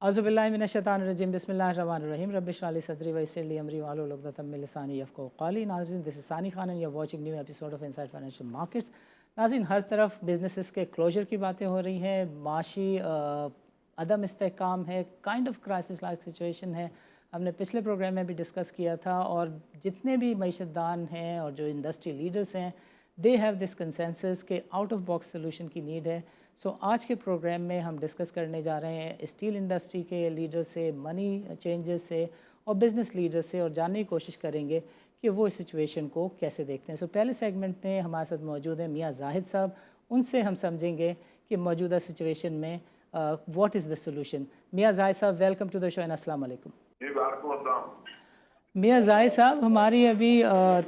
औज़ुबिल्लाहिमिनश्शैतानिर्रजीम बिस्मिल्लाहिर्रहमानिर्रहीम रब्बिश इश्रह ली सदरी वयस्सिर ली अमरी वाहलुल उक़दतम मिन लिसानी यफ़क़हू क़ौली। नाज़रीन, this is Sani Khan and you are watching new episode of inside financial markets. नाज़रीन, हर तरफ बिजनेसेस के क्लोजर की बातें हो रही हैं, माशी अदम इस्तेहकाम है, kind of crisis like situation है। हमने पिछले प्रोग्राम में भी डिस्कस किया था, और जितने भी मईशतदान हैं और जो इंडस्ट्री लीडर्स हैं, दे हैव दिस कंसेंसस के आउट ऑफ बॉक्स सोल्यूशन की नीड है। सो आज के प्रोग्राम में हम डिस्कस करने जा रहे हैं स्टील इंडस्ट्री के लीडर से, मनी चेंजेस से और बिज़नेस लीडर से, और जानने की कोशिश करेंगे कि वो इस सिचुएशन को कैसे देखते हैं। सो पहले सेगमेंट में हमारे साथ मौजूद हैं मियाँ जाहिद साहब। उनसे हम समझेंगे कि मौजूदा सिचुएशन में व्हाट इज़ द सोल्यूशन। मियाँ जाहिद साहब, welcome to the show and अस्सलाम वालेकुम। मियाँ जाहिद साहब, हमारी अभी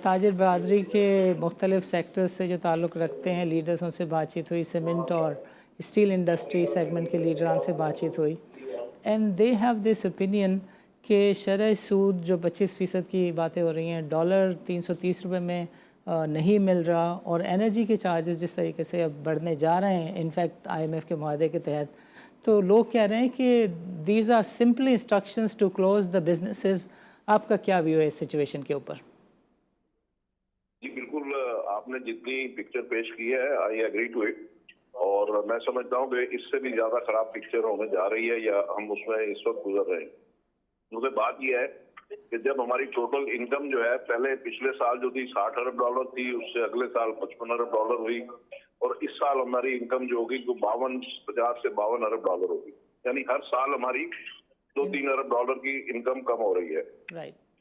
ताजिर बरादरी के मुख्तलिफ़ सेक्टर्स से जो ताल्लुक़ रखते हैं लीडर्स, उनसे बातचीत हुई, सीमेंट और स्टील इंडस्ट्री सेगमेंट के लीडरान से बातचीत हुई, and they have this opinion कि शरह सूद जो 25% की बातें हो रही हैं, डॉलर 330 रुपये में नहीं मिल रहा, और एनर्जी के चार्जेस जिस तरीके से अब बढ़ने जा रहे हैं इनफैक्ट IMF के मुआहदे के तहत, तो लोग कह रहे हैं कि these are simple instructions to close the businesses. आपका क्या व्यू है इस सिचुएशन के ऊपर? जी बिल्कुल, आपने जितनी पिक्चर पेश की है आई एग्री टू इट, और मैं समझता हूँ कि इससे भी ज्यादा खराब पिक्चर होने जा रही है या हम उसमें इस वक्त गुजर रहे हैं। मुझे बात यह है कि जब हमारी टोटल इनकम जो है पहले पिछले साल जो थी 60 अरब डॉलर थी, उससे अगले साल 55 अरब डॉलर हुई, और इस साल हमारी इनकम जो होगी तो 50 से 52 अरब डॉलर होगी। यानी हर साल हमारी 2-3 अरब डॉलर की इनकम कम हो रही है।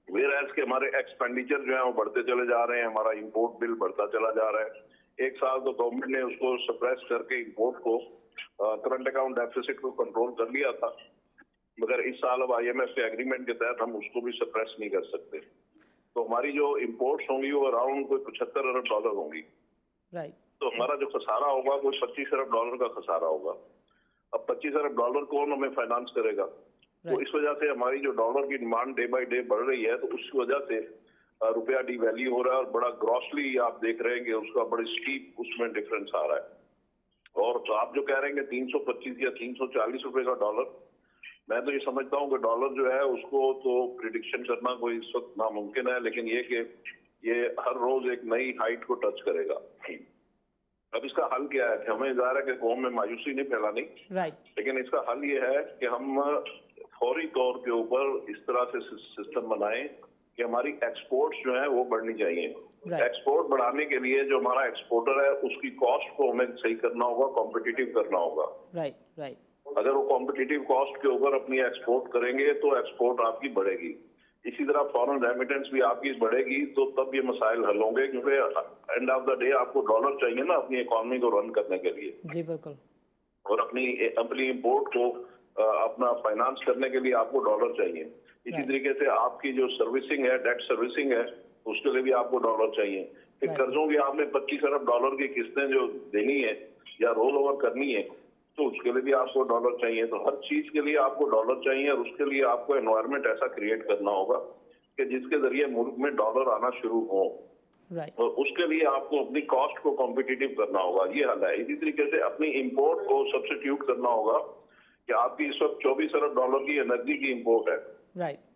वेयर एज के हमारे एक्सपेंडिचर जो है वो बढ़ते चले जा रहे हैं, हमारा इंपोर्ट बिल बढ़ता चला जा रहा है। एक साल तो गवर्नमेंट ने उसको सप्रेस करके इंपोर्ट को, करंट अकाउंट डेफिसिट को कंट्रोल कर लिया था, मगर इस साल अब IMF के एग्रीमेंट के तहत हम उसको भी सप्रेस नहीं कर सकते। तो हमारी जो इंपोर्ट्स होंगी वो अराउंड कोई 75 अरब डॉलर होंगी। तो हमारा जो खसारा होगा वो 25 अरब डॉलर का खसारा होगा। अब 25 अरब डॉलर कौन हमें फाइनेंस करेगा? तो इस वजह से हमारी जो डॉलर की डिमांड डे बाय डे बढ़ रही है, तो उस वजह से रुपया डिवैल्यू हो रहा है, और बड़ा ग्रॉसली आप देख रहे हैं कि उसका बड़ी स्टीप उसमें डिफरेंस आ रहा है। और तो आप जो कह रहे हैं कि 325 या 340 रुपए का डॉलर, मैं तो ये समझता हूँ कि डॉलर जो है उसको तो प्रिडिक्शन करना कोई इस वक्त नामुमकिन है, लेकिन ये कि ये हर रोज एक नई हाइट को टच करेगा। अब इसका हल क्या है कि हमें ज़ाहिर है कि कौम में मायूसी नहीं फैलानी, लेकिन इसका हल ये है कि हम फौरी तौर के ऊपर इस तरह से सिस्टम बनाएं कि हमारी एक्सपोर्ट्स जो है वो बढ़नी चाहिए। एक्सपोर्ट बढ़ाने के लिए जो हमारा एक्सपोर्टर है उसकी कॉस्ट को हमें सही करना होगा, कॉम्पिटिटिव करना होगा। अगर वो कॉम्पिटिटिव कॉस्ट के ऊपर अपनी एक्सपोर्ट करेंगे तो एक्सपोर्ट आपकी बढ़ेगी। इसी तरह फॉरेन रेमिटेंस भी आपकी बढ़ेगी, तो तब ये मसाइल हल होंगे, क्योंकि एंड ऑफ द डे आपको डॉलर चाहिए ना अपनी इकोनॉमी को रन करने के लिए। जी बिल्कुल। और अपनी इंपोर्ट को अपना फाइनेंस करने के लिए आपको डॉलर चाहिए। इसी तरीके से आपकी जो सर्विसिंग है, डेट सर्विसिंग है, उसके लिए भी आपको डॉलर चाहिए। फिर कर्जों की आपने 25 अरब डॉलर की किस्तें जो देनी है या रोल ओवर करनी है, तो उसके लिए भी आपको डॉलर चाहिए। तो हर चीज के लिए आपको डॉलर चाहिए, और उसके लिए आपको एनवायरनमेंट ऐसा क्रिएट करना होगा कि जिसके जरिए मुल्क में डॉलर आना शुरू हो। और उसके लिए आपको अपनी कॉस्ट को कॉम्पिटिटिव करना होगा, ये हल है। इसी तरीके से अपनी इंपोर्ट को सब्स्टिट्यूट करना होगा कि आपकी इस वक्त 24 अरब डॉलर की एनर्जी की इंपोर्ट है,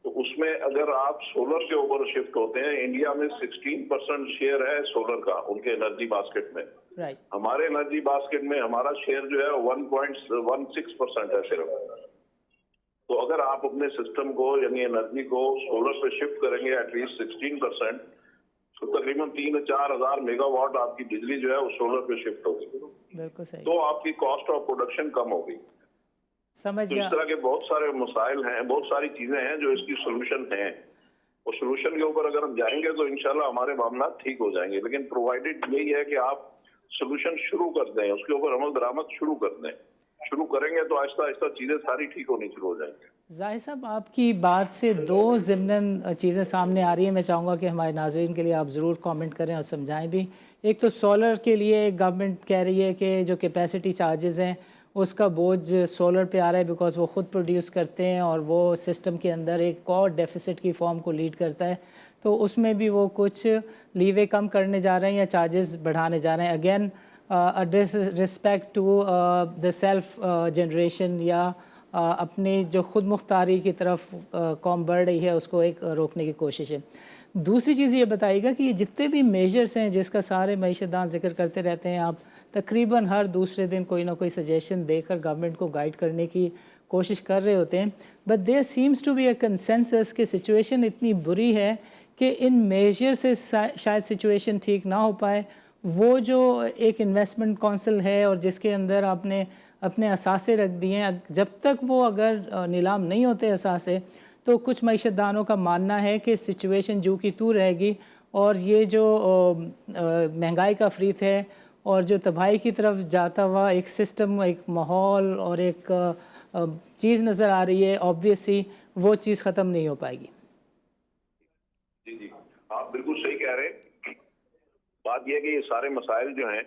तो उसमें अगर आप सोलर के ऊपर शिफ्ट होते हैं, इंडिया में 16% शेयर है सोलर का उनके एनर्जी बास्केट में। हमारे एनर्जी बास्केट में हमारा शेयर जो है 1.16% है सिर्फ। तो अगर आप अपने सिस्टम को यानी एनर्जी को सोलर पे शिफ्ट करेंगे एटलीस्ट 16%, तो तकरीबन 3-4 हजार मेगावाट आपकी बिजली जो है वो सोलर पे शिफ्ट होगी। बिल्कुल सही। तो आपकी कॉस्ट ऑफ प्रोडक्शन कम होगी। समझ तो इस तरह के बहुत सारे मसाइल हैं, बहुत सारी चीजें हैं जो इसकी सोल्यूशन हैं। और सोल्यूशन के ऊपर अगर हम जाएंगे तो इंशाल्लाह हमारे मामला ठीक हो जाएंगे, लेकिन प्रोवाइडेड यही है कि आप सोल्यूशन शुरू कर दें, उसके ऊपर अमल दरामद शुरू कर दें। शुरू करेंगे तो आहिस्ता आहिस्ता चीजें सारी ठीक होनी शुरू हो जाएंगी। जाहिद साहब, आपकी बात से दो ज़िम्नन चीज़ें सामने आ रही हैं, मैं चाहूँगा कि हमारे नाज़रीन के लिए आप ज़रूर कमेंट करें और समझाएं भी। एक तो सोलर के लिए गवर्नमेंट कह रही है कि जो कैपेसिटी चार्जेस हैं उसका बोझ सोलर पे आ रहा है, बिकॉज़ वो ख़ुद प्रोड्यूस करते हैं और वो सिस्टम के अंदर एक और डेफिसिट की फॉर्म को लीड करता है, तो उसमें भी वो कुछ लीवे कम करने जा रहे हैं या चार्जेस बढ़ाने जा रहे हैं। Again respect to the self generation या अपनी जो खुद मुख्तारी की तरफ कौम बढ़ रही है उसको एक रोकने की कोशिश है। दूसरी चीज़ ये बताइएगा कि ये जितने भी मेजर्स हैं जिसका सारे मईशतदान जिक्र करते रहते हैं, आप तकरीबन हर दूसरे दिन कोई ना कोई सजेशन देकर गवर्नमेंट को गाइड करने की कोशिश कर रहे होते हैं, but there seems to be a consensus कि सिचुएशन इतनी बुरी है कि इन मेजर से शायद सिचुएशन ठीक ना हो पाए। वो जो एक इन्वेस्टमेंट काउंसिल है और जिसके अंदर आपने अपने असासे रख दिए हैं, जब तक वो अगर नीलाम नहीं होते असासे तो कुछ मईशतदानों का मानना है कि सिचुएशन जू की तू रहेगी और ये जो महंगाई का फ्रीत है और जो तबाही की तरफ जाता हुआ एक सिस्टम, एक माहौल और एक चीज़ नज़र आ रही है, ऑब्वियसली वो चीज़ ख़त्म नहीं हो पाएगी। जी जी, आप बिल्कुल सही कह रहे हैं। बात यह है कि ये सारे मसाइल जो हैं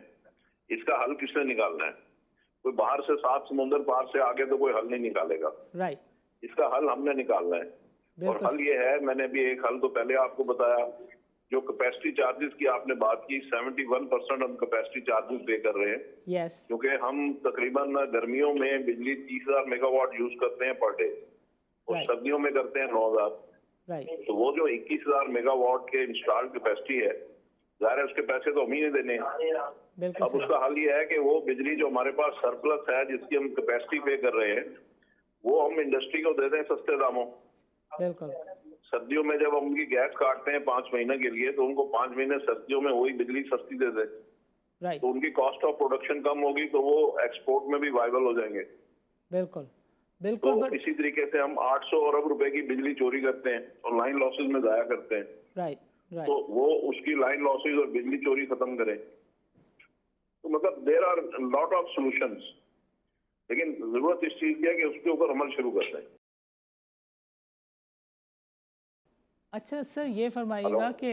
इसका हल किसने निकालना है? कोई बाहर से 7 समुंदर पार से आगे तो कोई हल नहीं निकालेगा। राइट, इसका हल हमने निकालना है और हल ये है, मैंने भी एक हल तो पहले आपको बताया, जो कैपेसिटी चार्जेस की आपने बात की, 71% हम कैपेसिटी चार्जेस पे कर रहे हैं। यस, क्योंकि हम तकरीबन गर्मियों में बिजली 30,000 मेगावाट यूज करते हैं पर डे और Right. सर्दियों में करते हैं 9,000। राइट, तो वो जो 21,000 मेगावाट के इंस्टॉल्ड कैपेसिटी है, जाहिर है उसके पैसे तो हम ही नहीं देने हैं। बिल्कुल अब सही, उसका हल ये है कि वो बिजली जो हमारे पास सरप्लस है जिसकी हम कैपेसिटी पे कर रहे हैं, वो हम इंडस्ट्री को दे दें सस्ते दामों। बिल्कुल, सर्दियों में जब हम उनकी गैस काटते हैं 5 महीने के लिए, तो उनको 5 महीने सर्दियों में वही बिजली सस्ती दे दें, राइट, तो उनकी कॉस्ट ऑफ प्रोडक्शन कम होगी, तो वो एक्सपोर्ट में भी वायबल हो जाएंगे। बिल्कुल, तो बिल्कुल, बट इसी तरीके से हम 800 अरब रुपए की बिजली चोरी करते हैं और लाइन लॉसेज में जाया करते हैं, राइट, राइट, तो वो उसकी लाइन लॉसेज और बिजली चोरी खत्म करें। तो मतलब there are lot of solutions, लेकिन जरूरत इस चीज की है कि उसके ऊपर अमल शुरू करते हैं। अच्छा सर, ये फरमाइएगा कि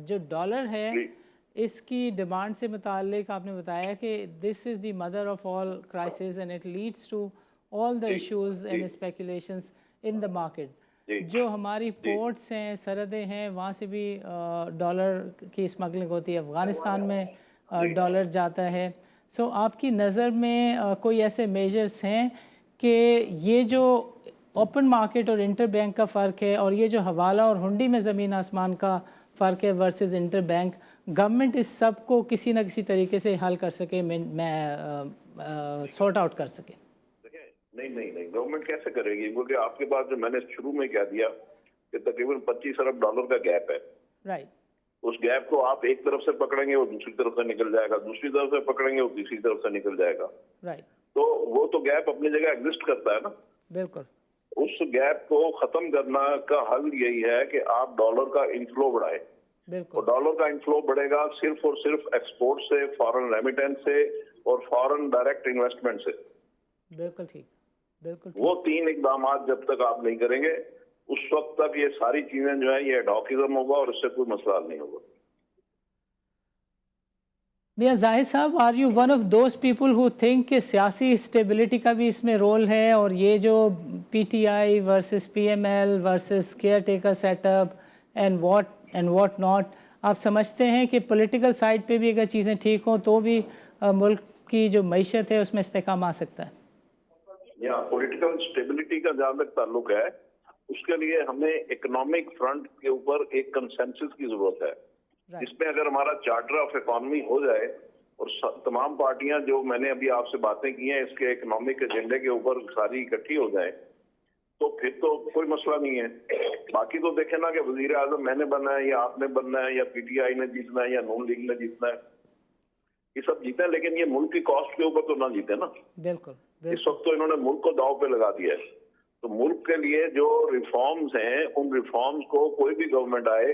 जो डॉलर है जी। इसकी डिमांड से मुतालिक आपने बताया कि this is the mother of all crisis and it leads to all the जी, इश्यूज एंड जी। Speculations in the market. जी। जो हमारी पोर्ट्स हैं, सरहदें हैं, वहाँ से भी डॉलर की स्मगलिंग होती है, अफ़गानिस्तान में डॉलर जाता है। सो आपकी नज़र में कोई ऐसे मेजर्स हैं कि ये जो ओपन मार्केट और इंटर बैंक का फ़र्क है और ये जो हवाला और हुंडी में ज़मीन आसमान का फ़र्क है वर्सेस इंटर बैंक, गवर्नमेंट इस सब को किसी न किसी तरीके से हल कर सके, सॉर्ट आउट कर सके? देखिए, नहीं, गवर्नमेंट कैसे करेगी? क्योंकि आपके पास जो मैंने शुरू में कह दिया कि तकरीबन 25 अरब डॉलर का गैप है। राइट, उस गैप को आप एक तरफ से पकड़ेंगे वो दूसरी तरफ से निकल जाएगा, दूसरी तरफ से पकड़ेंगे वो तीसरी तरफ से निकल जाएगा। राइट, तो वो तो गैप अपनी जगह एग्जिस्ट करता है ना। बिल्कुल, उस गैप को खत्म करना का हल यही है कि आप डॉलर का इनफ्लो बढ़ाएं। और बिल्कुल, डॉलर का इनफ्लो बढ़ेगा सिर्फ और सिर्फ एक्सपोर्ट से, फॉरेन रेमिटेंस से और फॉरेन डायरेक्ट इन्वेस्टमेंट से। बिल्कुल ठीक, बिल्कुल वो ठीक। 3 इकदाम जब तक आप नहीं करेंगे, उस वक्त तक ये सारी चीजें जो है ये एडॉकिज्म होगा और इससे कोई मसला हल नहीं होगा। मियां जाहिद साहब, are you one of those people who think कि सियासी स्टेबिलिटी का भी इसमें रोल है और ये जो PTI versus PML versus care taker setup and what not, आप समझते हैं कि पॉलिटिकल साइड पे भी अगर चीज़ें ठीक हों तो भी मुल्क की जो मईशत है उसमें इस्तेकाम आ सकता है? या पॉलिटिकल स्टेबिलिटी का जहां तक ताल्लुक है, उसके लिए हमें इकोनॉमिक फ्रंट के ऊपर एक कंसेंसस की जरूरत है। इसमें अगर हमारा चार्टर ऑफ इकोनॉमी हो जाए और तमाम पार्टियां जो मैंने अभी आपसे बातें की हैं इसके इकोनॉमिक एजेंडे के ऊपर सारी इकट्ठी हो जाए, तो फिर तो कोई मसला नहीं है। बाकी तो देखे ना कि वजीर आजम मैंने बनना है या आपने बनना है या पीटीआई ने जीतना है या नून लीग ने जीतना है, ये सब जीते हैं, लेकिन ये मुल्क की कॉस्ट के ऊपर तो ना जीते ना। बिल्कुल, इस वक्त तो इन्होंने मुल्क को दाव पे लगा दिया है। तो मुल्क के लिए जो रिफॉर्म्स हैं, उन रिफॉर्म्स को कोई भी गवर्नमेंट आए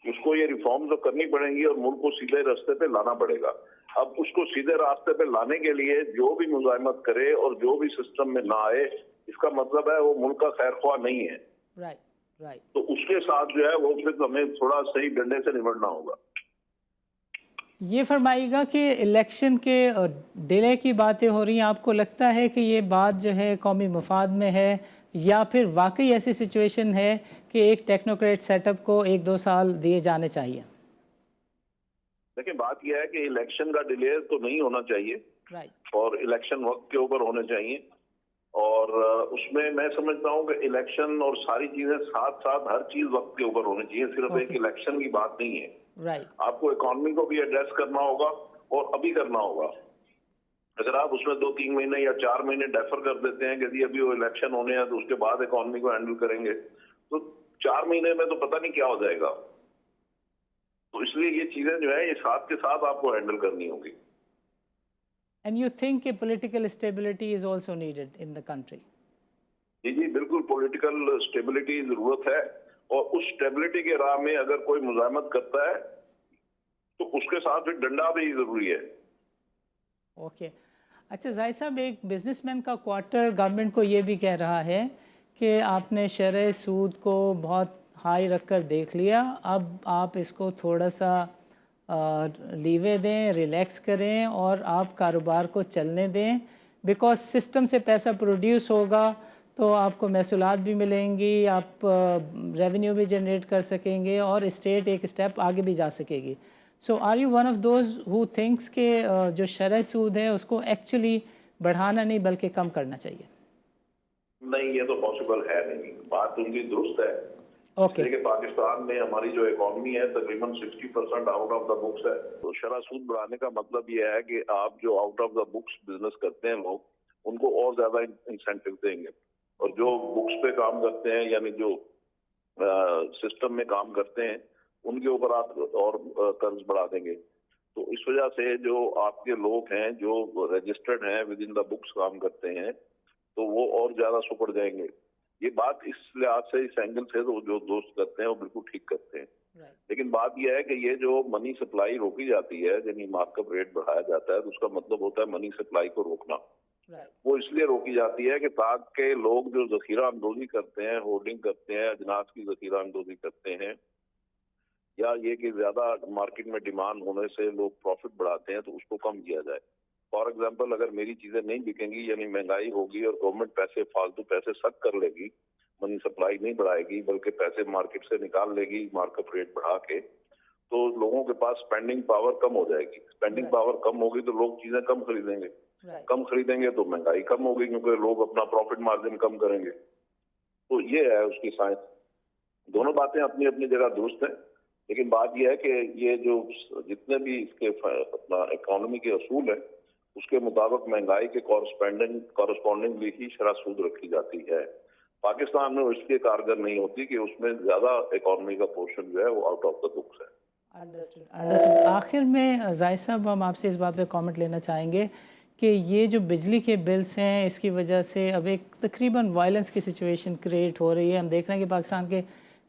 उसको ये रिफॉर्म्स तो करनी पड़ेंगी और मुल्क को सीधे रास्ते पे लाना पड़ेगा। अब उसको सीधे रास्ते पे लाने के लिए जो भी मुजाहिमत करे और जो भी सिस्टम में ना आए, इसका मतलब है वो मुल्क का खैर ख्वाह नहीं है। Right, right. तो उसके साथ जो है वो फिर हमें थोड़ा सही डंडे से निपटना होगा। ये फरमाइएगा कि इलेक्शन के डिले की बातें हो रही हैं, आपको लगता है कि ये बात जो है कौमी मफाद में है या फिर वाकई ऐसी सिचुएशन है कि एक टेक्नोक्रेट सेटअप को 1-2 साल दिए जाने चाहिए? देखिए, बात यह है कि इलेक्शन का डिले तो नहीं होना चाहिए राइट, और इलेक्शन वक्त के ऊपर होने चाहिए। اور اس میں میں سمجھتا ہوں کہ الیکشن اور ساری چیزیں ساتھ ساتھ ہر چیز وقت کے اوپر ہونی چاہیے، صرف ایک الیکشن کی بات نہیں ہے. رائٹ. آپ کو اکانومی کو بھی ایڈریس کرنا ہوگا اور ابھی کرنا ہوگا. اگر آپ اس میں 2-3 مہینے یا 4 مہینے ڈیفر کر دیتے ہیں کہ جی ابھی وہ الیکشن ہونے ہیں تو اس کے بعد اکانومی کو ہینڈل کریں گے، تو 4 مہینے میں تو پتہ نہیں کیا ہو جائے گا. تو اس لیے یہ چیزیں جو ہے یہ ساتھ کے ساتھ آپ کو ہینڈل کرنی ہوگی. And you think a political stability is also needed in the country? جی بالکل پولیٹیکل اسٹیبلٹی ضرورت ہے، اور اس اسٹیبلٹی کے راہ میں اگر کوئی مزاحمت کرتا ہے تو اس کے ساتھ پھر ڈنڈا بھی ضروری ہے. اوکے. اچھا ظاہر صاحب، ایک بزنس مین کا کوارٹر گورنمنٹ کو یہ بھی کہہ رہا ہے کہ آپ نے شرح سود کو بہت ہائی رکھ کر دیکھ لیا، اب آپ اس کو تھوڑا سا لیوے دیں، ریلیکس کریں اور آپ کاروبار کو چلنے دیں، بیکاز سسٹم سے پیسہ پروڈیوس ہوگا تو آپ کو محصولات بھی ملیں گی، آپ ریونیو بھی جنریٹ کر سکیں گے اور اسٹیٹ ایک اسٹیپ آگے بھی جا سکے گی. So are you one of those who thinks کہ جو شرح سود ہے اس کو ایکچولی بڑھانا نہیں بلکہ کم کرنا چاہیے؟ نہیں، یہ تو پاسبل ہے نہیں. بات ان کی درست ہے. اوکے. کہ پاکستان میں ہماری جو اکانومی ہے تقریباً 60% آؤٹ آف دا بکس ہے. تو شرح سود بڑھانے کا مطلب یہ ہے کہ آپ جو out of the books business کرتے ہیں لوگ، ان کو اور زیادہ انسینٹیو دیں گے، اور جو بکس پہ کام کرتے ہیں یعنی جو سسٹم میں کام کرتے ہیں ان کے اوپر آپ اور قرض بڑھا دیں گے. تو اس وجہ سے جو آپ کے لوگ ہیں جو رجسٹرڈ ہیں ود ان دا بکس کام کرتے ہیں تو وہ اور زیادہ سپڑ جائیں گے. یہ بات اس لحاظ سے اس اینگل سے تو جو دوست کرتے ہیں وہ بالکل ٹھیک کرتے ہیں. لیکن بات یہ ہے کہ یہ جو منی سپلائی روکی جاتی ہے، یعنی مارک اپ ریٹ بڑھایا جاتا ہے، تو اس کا مطلب ہوتا ہے منی سپلائی کو روکنا. وہ اس لیے روکی جاتی ہے کہ تاکہ لوگ جو ذخیرہ اندوزی کرتے ہیں، ہولڈنگ کرتے ہیں، اجناس کی ذخیرہ اندوزی کرتے ہیں، یا یہ کہ زیادہ مارکیٹ میں ڈیمانڈ ہونے سے لوگ پروفٹ بڑھاتے ہیں، تو اس کو کم کیا جائے. فار ایگزامپل، اگر میری چیزیں نہیں بکیں گی یعنی مہنگائی ہوگی اور گورنمنٹ پیسے فالتو پیسے سک کر لے گی، منی سپلائی نہیں بڑھائے گی بلکہ پیسے مارکیٹ سے نکال لے گی مارک اپ ریٹ بڑھا کے، تو لوگوں کے پاس اسپینڈنگ پاور کم ہو جائے گی. اسپینڈنگ پاور کم ہوگی تو لوگ چیزیں کم خریدیں گے، کم خریدیں گے تو مہنگائی کم ہوگی کیونکہ لوگ اپنا پروفٹ مارجن کم کریں گے. تو یہ ہے اس کی سائنس. دونوں باتیں اپنی اپنی جگہ درست ہیں، لیکن بات یہ ہے کہ یہ جو جتنے بھی اس کے اپنا اکانومی کے اصول ہیں اس کے مطابق مہنگائی کے کورسپونڈنگلی ہی شرح سود رکھی جاتی ہے. پاکستان میں اس لیے کارگر نہیں ہوتی کہ اس میں زیادہ اکانومی کا پورشن جو ہے وہ آؤٹ آف دا بکس ہے. انڈرسٹوڈ. آخر میں ظاہر صاحب ہم آپ سے اس بات پہ کامنٹ لینا چاہیں گے کہ یہ جو بجلی کے بلز ہیں اس کی وجہ سے اب ایک تقریباً وائلنس کی سچویشن کریٹ ہو رہی ہے. ہم دیکھ رہے ہیں کہ پاکستان کے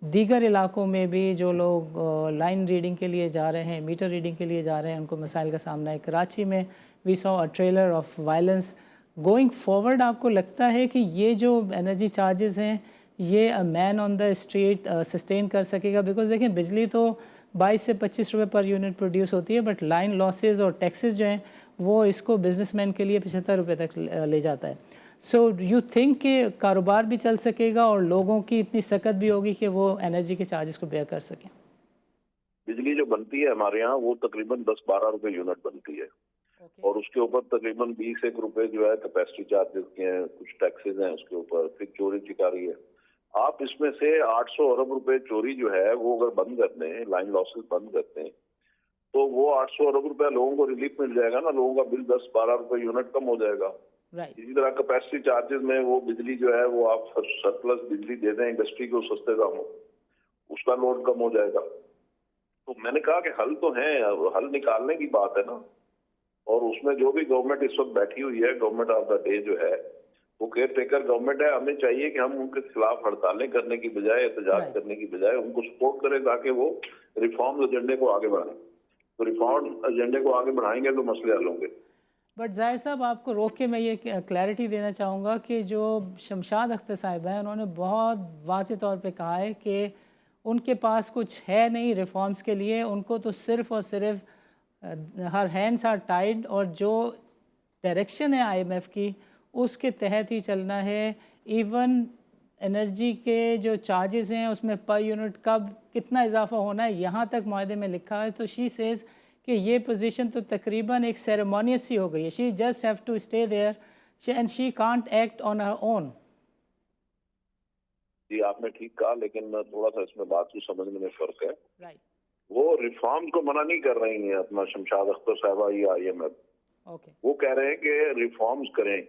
دیگر علاقوں میں بھی جو لوگ لائن ریڈنگ کے لیے جا رہے ہیں، میٹر ریڈنگ کے لیے جا رہے ہیں، ان کو مسائل کا سامنا ہے. کراچی میں we saw a trailer of violence going forward. آپ کو لگتا ہے کہ یہ جو انرجی چارجز ہیں یہ مین آن دا اسٹریٹ سسٹین کر سکے گا؟ بیکاز دیکھیں بجلی تو 22 سے 25 روپے پر یونٹ پروڈیوس ہوتی ہے، بٹ لائن لاسز اور ٹیکسز جو ہیں وہ اس کو بزنس مین کے لیے 75 روپے تک لے جاتا ہے. سو یو تھنک کہ کاروبار بھی چل سکے گا اور لوگوں کی اتنی سکت بھی ہوگی کہ وہ انرجی کے چارجز کو بیئر کر سکیں؟ بجلی جو بنتی ہے ہمارے یہاں وہ تقریباً 10-12 روپے یونٹ بنتی ہے، اور اس کے اوپر تقریباً 20 روپے جو ہے کیپیسٹی چارجز کے ہیں، کچھ ٹیکسز ہیں اس کے اوپر، پھر چوری چکاری ہے. آپ اس میں سے 800 ارب روپے چوری جو ہے وہ اگر بند کر دیں، لائن لاسز بند کرتے ہیں، تو وہ 800 ارب روپے لوگوں کو ریلیف مل جائے گا نا. لوگوں کا بل 10-12 روپے یونٹ کم ہو جائے گا. اسی طرح کیپیسٹی چارجز میں وہ بجلی جو ہے وہ آپ سرپلس بجلی دے دیں انڈسٹری کو سستے داموں، اس کا لوڈ کم ہو جائے گا. تو میں نے کہا کہ حل تو ہیں، حل نکالنے کی بات ہے نا. اور اس میں جو بھی گورنمنٹ اس وقت بیٹھی ہوئی ہے، گورنمنٹ آف دا ڈے جو ہے وہ کیئر ٹیکر گورنمنٹ ہے. ہمیں چاہیے کہ ہم ان کے خلاف ہڑتالیں کرنے کی بجائے، احتجاج کرنے کی بجائے ان کو سپورٹ کریں تاکہ وہ ریفارم ایجنڈے کو آگے بڑھائیں. تو ریفارم ایجنڈے کو آگے بڑھائیں گے تو مسئلے حل ہوں گے. بٹ ظاہر صاحب آپ کو روک کے میں یہ کلیئرٹی دینا چاہوں گا کہ جو شمشاد اختر صاحب ہیں انہوں نے بہت واضح طور پہ کہا ہے کہ ان کے پاس کچھ ہے نہیں ریفارمز کے لیے، ان کو تو صرف اور صرف ہر ہینڈس آر ٹائڈ، اور جو ڈائریکشن ہے آئی ایم ایف کی اس کے تحت ہی چلنا ہے. ایون انرجی کے جو چارجز ہیں اس میں پر یونٹ کب کتنا اضافہ ہونا ہے یہاں تک معاہدے میں لکھا ہے. تو شی سیز کہ یہ پوزیشن تو تقریباً ایک سیریمونیس سی ہو گئی ہے. She just have to stay there and she can't act on her own. जी आपने ठीक कहा, लेकिन थोड़ा सा इसमें बात को समझने में फर्क है। Right. वो रिफॉर्म को मना नहीं कर रही हैं अपना शमशाद अख्तर साहबा या IMF। Okay. वो कह रहे हैं कि रिफॉर्म्स करें।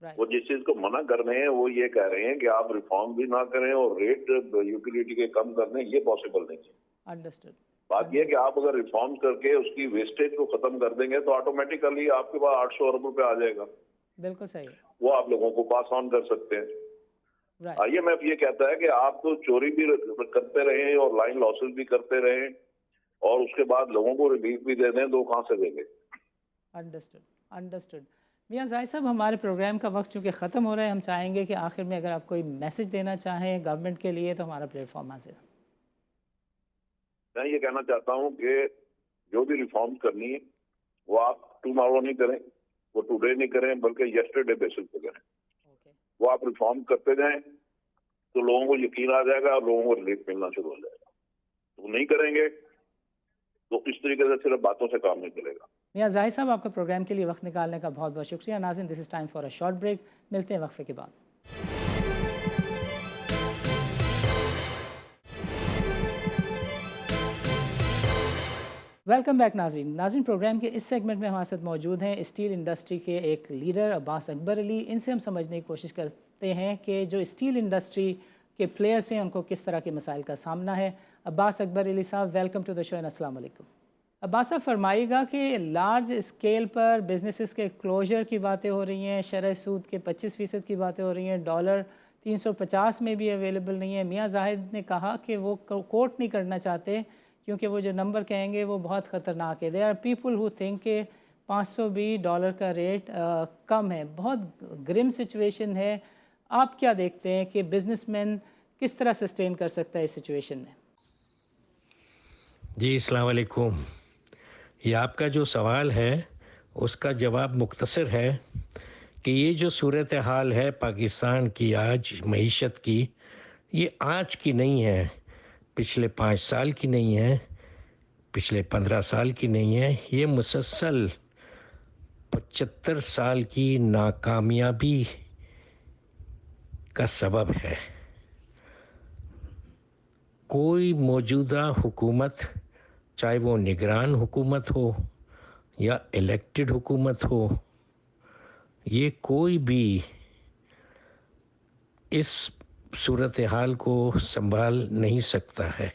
Right. वो जिस चीज को मना कर रहे हैं वो ये कह रहे हैं कि आप रिफॉर्म भी ना करें और रेट यूटिलिटी के कम कर दें, ये पॉसिबल नहीं है। Understood. बात ये है कि आप अगर रिफॉर्म करके उसकी वेस्टेज को खत्म कर देंगे तो ऑटोमेटिकली आपके पास 800 अरब रुपए आ जाएगा। बिल्कुल सही है। वो आप लोगों को पास ऑन कर सकते हैं। Right. IMF ये कहता है कि आप तो चोरी भी करते रहें और लाइन लॉसेस भी करते रहें और उसके बाद लोगों को रिलीफ भी दे दें, तो कहाँ से देंगे? अंडरस्टूड। मियां जाहिद साहब, हमारे प्रोग्राम का वक्त चूँकि ख़त्म हो रहा है, हम चाहेंगे कि आखिर में अगर आप कोई मैसेज देना चाहें गवर्नमेंट के लिए तो हमारा प्लेटफॉर्म हाजिर है। मैं ये कहना चाहता हूँ कि जो भी रिफॉर्म करनी है वो आप टुमारो नहीं करें, वो टुडे नहीं करें, बल्कि यस्टरडे बेसिस पे करें। वो आप रिफॉर्म करते जाएं तो लोगों को यकीन आ जाएगा और लोगों को रिलीफ मिलना शुरू हो जाएगा। तो नहीं करेंगे तो इस तरीके से सिर्फ बातों से काम नहीं चलेगा। मियां जाहिद साहब, आपका प्रोग्राम के लिए वक्त निकालने का बहुत बहुत शुक्रिया। नाज़रीन, this is time for a short break. मिलते हैं वक्फे के बाद। वेलकम बैक नाज़रीन, प्रोग्राम के इस सेगमेंट में हमारे साथ मौजूद हैं स्टील इंडस्ट्री के एक लीडर अब्बास अकबर अली। इनसे हम समझने की कोशिश करते हैं कि जो स्टील इंडस्ट्री के प्लेयर्स हैं उनको किस तरह के मसाइल का सामना है। अब्बास अकबर अली साहब, welcome to the show and अस्सलाम वालेकुम। अब्बास साहब, फरमाइएगा कि लार्ज स्केल पर बिजनेसेस के क्लोजर की बातें हो रही हैं, शरह सूद के 25% की बातें हो रही हैं, डॉलर 350 में भी अवेलेबल नहीं है। मियां जाहिद ने कहा कि वो कोट नहीं करना चाहते क्योंकि वो जो नंबर कहेंगे वो बहुत ख़तरनाक है। There are people who think कि $520 का रेट कम है। बहुत ग्रिम सिचुएशन है। आप क्या देखते हैं कि बिजनेसमैन किस तरह सस्टेन कर सकता है इस सिचुएशन में? जी अस्सलाम वालेकुम। ये आपका जो सवाल है उसका जवाब मुख्तसर है कि ये जो सूरत हाल है पाकिस्तान की आज मईशत की, ये आज की नहीं है, पिछले 5 साल की नहीं है, पिछले 15 साल की नहीं है, ये मुसलसल 75 साल की नाकामयाबी का सबब है। कोई मौजूदा हुकूमत, चाहे वो निगरान हुकूमत हो या इलेक्टेड हुकूमत हो, ये कोई भी इस सूरत हाल को संभाल नहीं सकता है।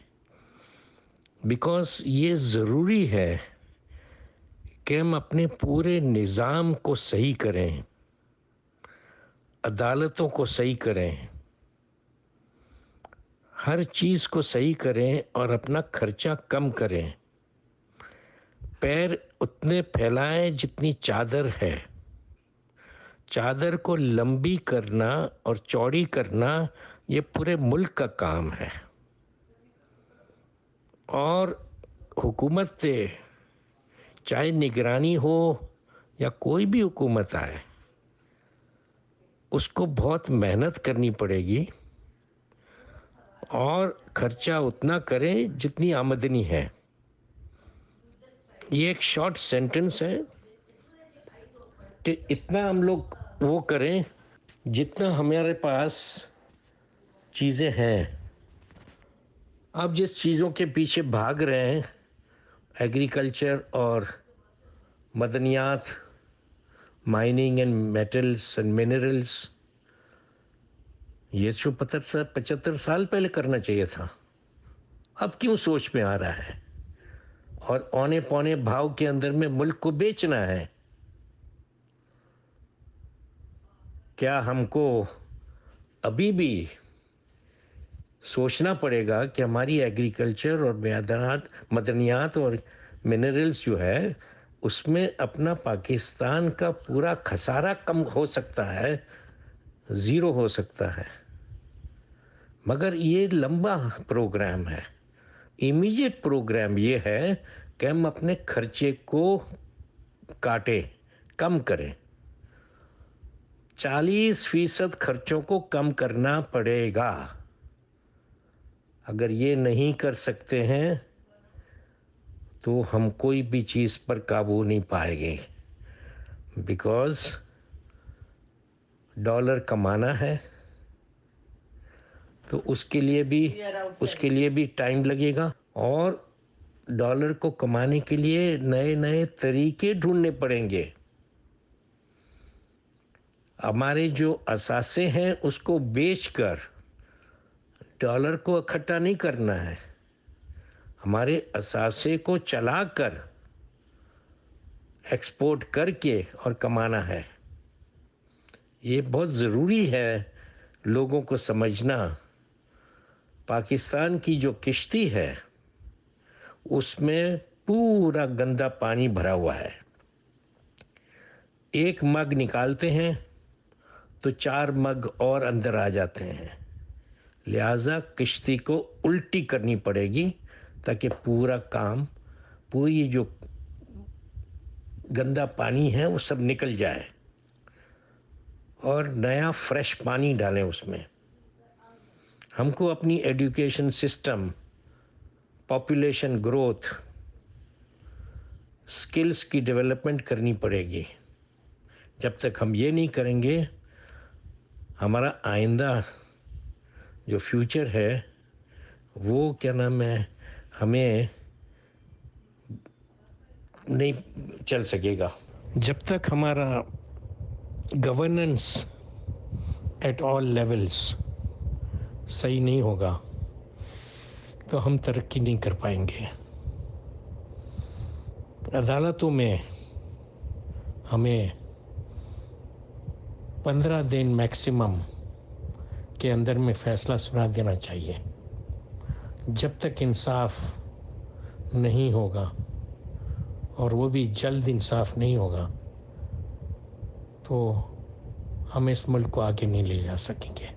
बिकॉज़ ये ज़रूरी है कि हम अपने पूरे निज़ाम को सही करें, अदालतों को सही करें, हर चीज़ को सही करें और अपना खर्चा कम करें। पैर उतने फैलाएं जितनी चादर है। चादर को लंबी करना और चौड़ी करना ये पूरे मुल्क का काम है। और हुकूमत से चाहे निगरानी हो या कोई भी हुकूमत आए, उसको बहुत मेहनत करनी पड़ेगी और खर्चा उतना करें जितनी आमदनी है। ये एक शॉर्ट सेंटेंस है कि इतना हम लोग वो करें जितना हमारे पास चीज़ें हैं। आप जिस चीज़ों के पीछे भाग रहे हैं, एग्रीकल्चर और मदनियात, mining and metals and minerals, ये जो 75 साल पहले करना चाहिए था, अब क्यों सोच में आ रहा है? और औने पौने भाव के अंदर में मुल्क को बेचना है। क्या हमको अभी भी सोचना पड़ेगा कि हमारी एग्रीकल्चर और मदनियात और मिनरल्स जो है, उसमें अपना पाकिस्तान का पूरा खसारा कम हो सकता है, ज़ीरो हो सकता है। मगर ये लंबा प्रोग्राम है। इमीडिएट प्रोग्राम ये है कि हम अपने खर्चे को काटें, कम करें। 40% खर्चों को कम करना पड़ेगा। अगर ये नहीं कर सकते हैं तो हम कोई भी चीज़ पर काबू नहीं पाएंगे। बिकॉज़ डॉलर कमाना है तो उसके लिए भी टाइम लगेगा, और डॉलर को कमाने के लिए नए नए तरीके ढूंढने पड़ेंगे। हमारे जो असासे हैं उसको बेचकर डॉलर को इकट्ठा नहीं करना है, हमारे असासे को चलाकर एक्सपोर्ट करके और कमाना है। ये बहुत ज़रूरी है लोगों को समझना। पाकिस्तान की जो किश्ती है उसमें पूरा गंदा पानी भरा हुआ है। एक मग निकालते हैं तो 4 मग और अंदर आ जाते हैं। लिहाजा किश्ती को उल्टी करनी पड़ेगी ताकि पूरी जो गंदा पानी है वो सब निकल जाए और नया फ्रेश पानी डालें उसमें। हमको अपनी education system, population growth, skills की डेवलपमेंट करनी पड़ेगी। जब तक हम ये नहीं करेंगे, हमारा आइंदा जो फ्यूचर है वो हमें नहीं चल सकेगा। जब तक हमारा गवर्नेंस एट ऑल लेवल्स सही नहीं होगा तो हम तरक्की नहीं कर पाएंगे। अदालतों में हमें 15 दिन मैक्सिमम के अंदर में फ़ैसला सुना देना चाहिए। जब तक इंसाफ नहीं होगा, और वो भी जल्द इंसाफ नहीं होगा, तो हम इस मुल्क को आगे नहीं ले जा सकेंगे।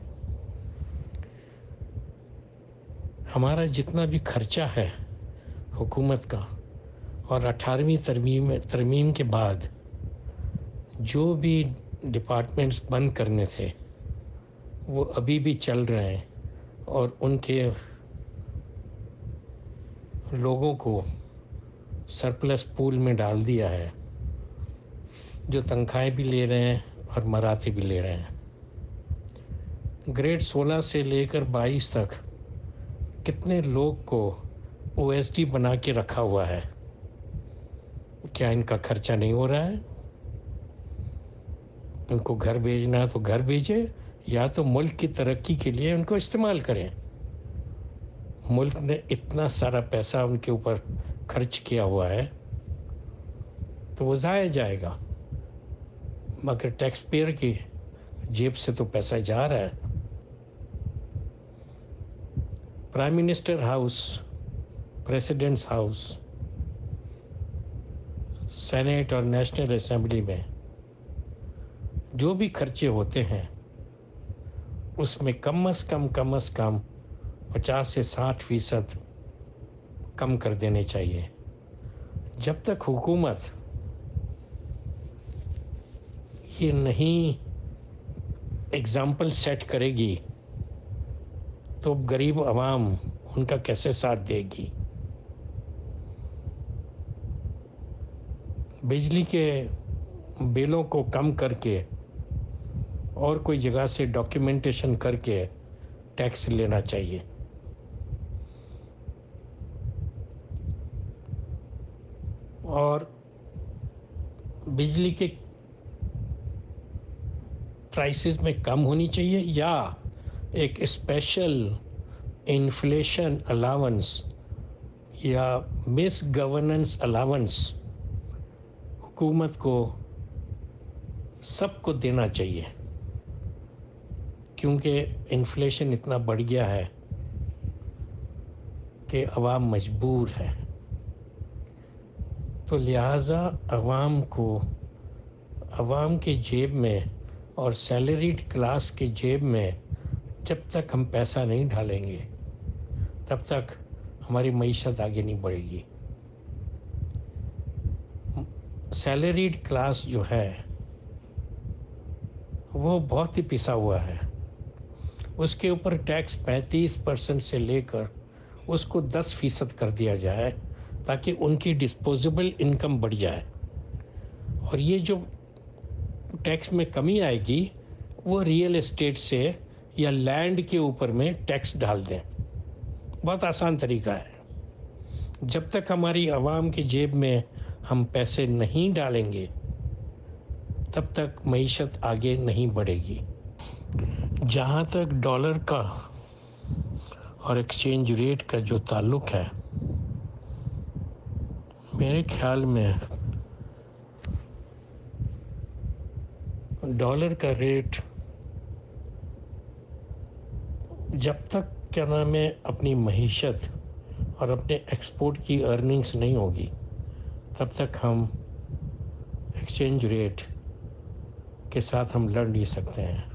हमारा जितना भी खर्चा है हुकूमत का, और 18वीं तरमीम के बाद जो भी डिपार्टमेंट्स बंद करने थे वो अभी भी चल रहे हैं, और उनके लोगों को सरप्लस पूल में डाल दिया है, जो तनख्वाहें भी ले रहे हैं और मराते भी ले रहे हैं। ग्रेड 16 से लेकर 22 तक कितने लोग को OSD बना के रखा हुआ है। क्या इनका खर्चा नहीं हो रहा है? उनको घर भेजना है तो घर भेजे, या तो मुल्क की तरक्की के लिए उनको इस्तेमाल करें। मुल्क ने इतना सारा पैसा उनके ऊपर खर्च किया हुआ है तो वो ज़ाया जाएगा, मगर टैक्स पेयर की जेब से तो पैसा जा रहा है। Prime minister house, president's house, senate और नेशनल असेंबली में जो भी खर्चे होते हैं उसमें कम से कम 50 से 60% कम कर देने चाहिए। जब तक हुकूमत ये नहीं एग्जाम्पल सेट करेगी तो गरीब आवाम उनका कैसे साथ देगी। बिजली के बिलों को कम करके और कोई जगह से डॉक्यूमेंटेशन करके टैक्स लेना चाहिए। और बिजली के प्राइसेस में कम होनी चाहिए, या एक स्पेशल इन्फ्लेशन अलाउंस या मिस गवर्नेंस अलाउंस हुकूमत को सबको देना चाहिए, क्योंकि इन्फ्लेशन इतना बढ़ गया है कि अवाम मजबूर है। तो लिहाजा अवाम के जेब में और सैलरीड क्लास के जेब में जब तक हम पैसा नहीं डालेंगे तब तक हमारी मईशत आगे नहीं बढ़ेगी। सैलरीड क्लास जो है वो बहुत ही पिसा हुआ है। उसके ऊपर टैक्स 35% से लेकर उसको 10% कर दिया जाए ताकि उनकी डिस्पोजेबल इनकम बढ़ जाए। और ये जो टैक्स में कमी आएगी वो रियल एस्टेट से या लैंड के ऊपर में टैक्स डाल दें। बहुत आसान तरीका है। जब तक हमारी आवाम की जेब में हम पैसे नहीं डालेंगे तब तक मईशत आगे नहीं बढ़ेगी। जहाँ तक डॉलर का और एक्सचेंज रेट का जो ताल्लुक़ है, मेरे ख्याल में डॉलर का रेट जब तक क्या नाम है अपनी मईशत और अपने एक्सपोर्ट की अर्निंग्स नहीं होगी तब तक हम एक्सचेंज रेट के साथ हम लड़ नहीं सकते हैं।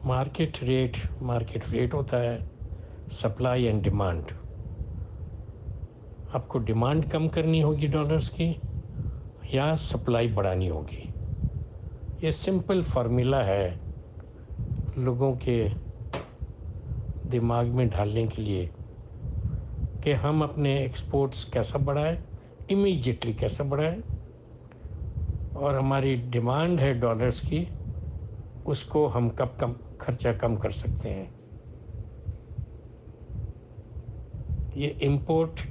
मार्केट रेट होता है, सप्लाई एंड डिमांड। आपको डिमांड कम करनी होगी डॉलर्स की या सप्लाई बढ़ानी होगी। ये सिंपल फार्मूला है लोगों के दिमाग में डालने के लिए कि हम अपने एक्सपोर्ट्स कैसा बढ़ाएं, इमीडिएटली कैसा बढ़ाएं, और हमारी डिमांड है डॉलर्स की, उसको हम कब खर्चा कम कर सकते हैं। ये इंपोर्ट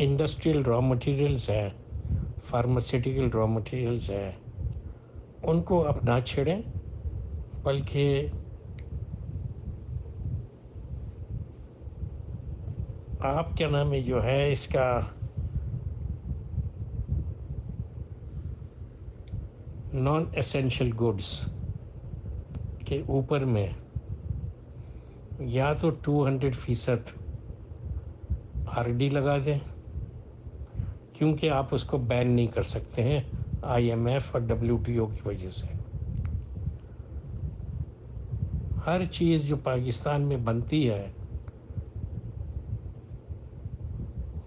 इंडस्ट्रियल रॉ मटेरियल्स है, फार्मास्यूटिकल रॉ मटेरियल्स है, उनको अब ना छेड़ें, बल्कि आप क्या नाम है जो है इसका नॉन एसेंशियल गुड्स के ऊपर में या तो 200% आरडी लगा दें, क्योंकि आप उसको बैन नहीं कर सकते हैं IMF और WTO की वजह से। हर चीज़ जो पाकिस्तान में बनती है